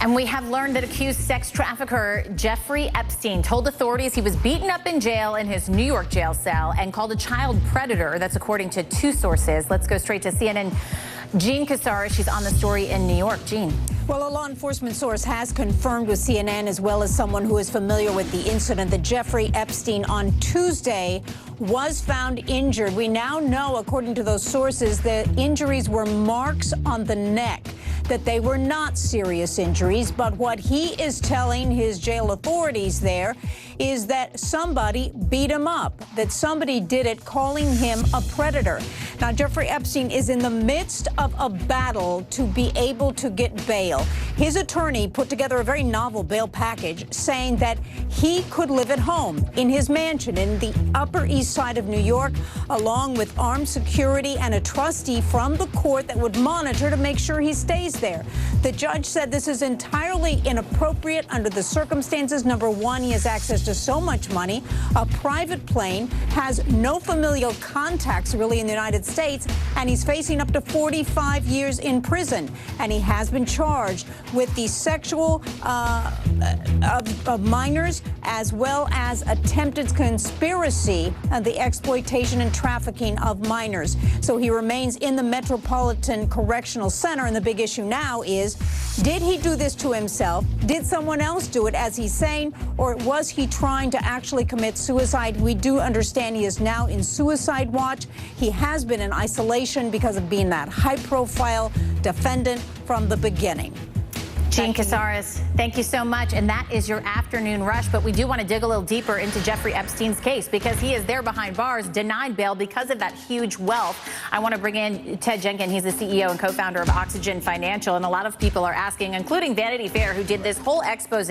And we have learned that accused sex trafficker Jeffrey Epstein told authorities he was beaten up in jail in his New York jail cell and called a child predator. That's according to two sources. Let's go straight to CNN. Jean Casares, she's on the story in New York. Jean. Well, a law enforcement source has confirmed with CNN, as well as someone who is familiar with the incident, that Jeffrey Epstein on Tuesday was found injured. We now know, according to those sources, the injuries were marks on the neck, that they were not serious injuries. But what he is telling his jail authorities there is that somebody beat him up, that somebody did it, calling him a predator. Now, Jeffrey Epstein is in the midst of a battle to be able to get bail. His attorney put together a very novel bail package saying that he could live at home in his mansion in the Upper East Side of New York, along with armed security and a trustee from the court that would monitor to make sure he stays there. The judge said this is entirely inappropriate under the circumstances. Number one, he has access to so much money, a private plane, has no familial contacts really in the United States, and he's facing up to 45 years in prison. And he has been charged with the sexual of minors, as well as attempted conspiracy and the exploitation and trafficking of minors. So he remains in the Metropolitan Correctional Center, and the big issue now is, did he do this to himself? Did someone else do it, as he's saying, or was he trying to actually commit suicide? We do understand he is now in suicide watch. He has been in isolation because of being that high-profile defendant from the beginning. Jean Casares, thank you so much. And that is your afternoon rush. But we do want to dig a little deeper into Jeffrey Epstein's case, because he is there behind bars, denied bail because of that huge wealth. I want to bring in Ted Jenkins. He's the CEO and co-founder of Oxygen Financial. And a lot of people are asking, including Vanity Fair, who did this whole expose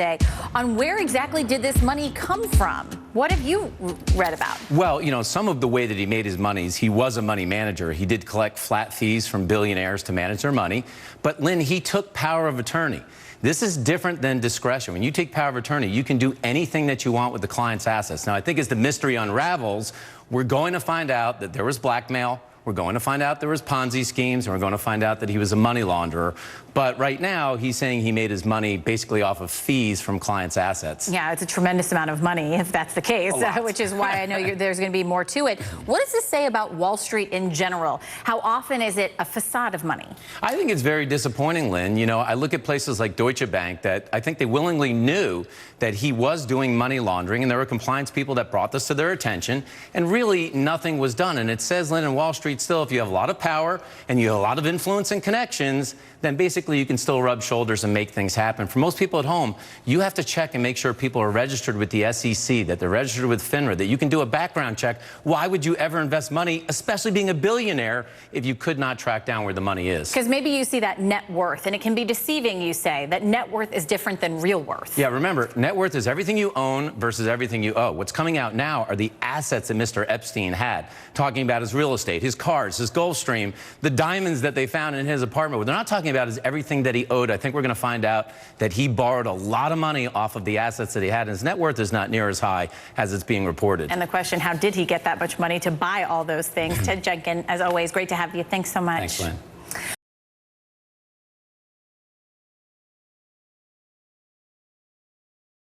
on where exactly did this money come from? What have you read about? Well, you know, some of the way that he made his money is he was a money manager. He did collect flat fees from billionaires to manage their money. But, Lynn, he took power of attorney. This is different than discretion. When you take power of attorney, you can do anything that you want with the client's assets. Now, I think as the mystery unravels, we're going to find out that there was blackmail. We're going to find out there was Ponzi schemes, and we're going to find out that he was a money launderer. But right now, he's saying he made his money basically off of fees from clients' assets. Yeah, it's a tremendous amount of money, if that's the case, which is why I know there's going to be more to it. What does this say about Wall Street in general? How often is it a facade of money? I think it's very disappointing, Lynn. You know, I look at places like Deutsche Bank that I think they willingly knew that he was doing money laundering, and there were compliance people that brought this to their attention, and really nothing was done. And it says, Lynn, in Wall Street, still, if you have a lot of power and you have a lot of influence and connections, then basically you can still rub shoulders and make things happen. For most people at home, you have to check and make sure people are registered with the SEC, that they're registered with FINRA, that you can do a background check. Why would you ever invest money, especially being a billionaire, if you could not track down where the money is? Because maybe you see that net worth, and it can be deceiving, you say, that net worth is different than real worth. Yeah, remember, net worth is everything you own versus everything you owe. What's coming out now are the assets that Mr. Epstein had, talking about his real estate, his cars, his Gulfstream, the diamonds that they found in his apartment. What they're not talking about is everything that he owed. I think we're going to find out that he borrowed a lot of money off of the assets that he had, and his net worth is not near as high as it's being reported. And the question, how did he get that much money to buy all those things? Ted Jenkins, as always, great to have you. Thanks so much. Thanks, Lynn.